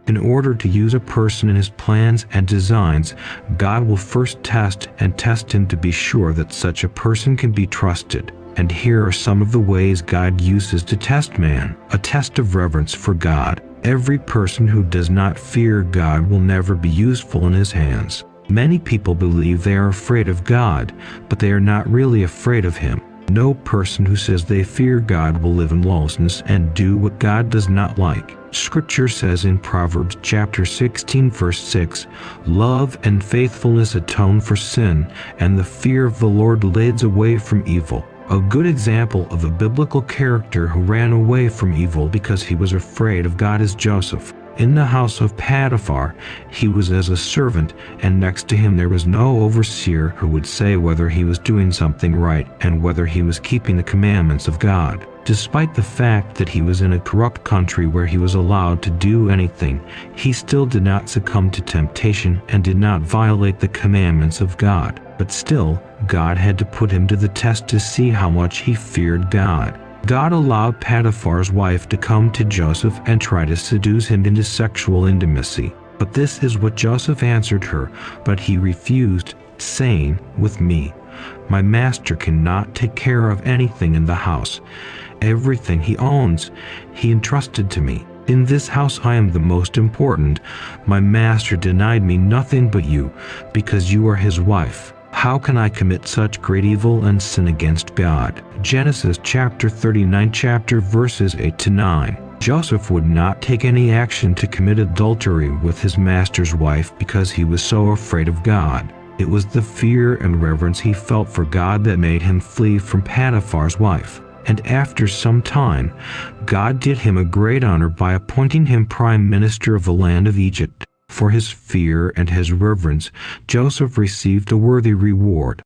In order to use a person in his plans and designs, God will first test him to be sure that such a person can be trusted. And here are some of the ways God uses to test man. A test of reverence for God. Every person who does not fear God will never be useful in his hands. Many people believe they are afraid of God, but they are not really afraid of him. No person who says they fear God will live in lawlessness and do what God does not like. Scripture says in Proverbs chapter 16 verse 6, "Love and faithfulness atone for sin, and the fear of the Lord leads away from evil." A good example of a biblical character who ran away from evil because he was afraid of God is Joseph. In the house of Potiphar, he was as a servant, and next to him there was no overseer who would say whether he was doing something right and whether he was keeping the commandments of God. Despite the fact that he was in a corrupt country where he was allowed to do anything, he still did not succumb to temptation and did not violate the commandments of God. But still, God had to put him to the test to see how much he feared God. God allowed Potiphar's wife to come to Joseph and try to seduce him into sexual intimacy. But this is what Joseph answered her, but he refused, saying, "With me, my master cannot take care of anything in the house. Everything he owns, he entrusted to me. In this house I am the most important. My master denied me nothing but you, because you are his wife. How can I commit such great evil and sin against God?" Genesis chapter 39 verses 8 to 9. Joseph would not take any action to commit adultery with his master's wife because he was so afraid of God. It was the fear and reverence he felt for God that made him flee from Potiphar's wife. And after some time, God did him a great honor by appointing him prime minister of the land of Egypt. For his fear and his reverence, Joseph received a worthy reward.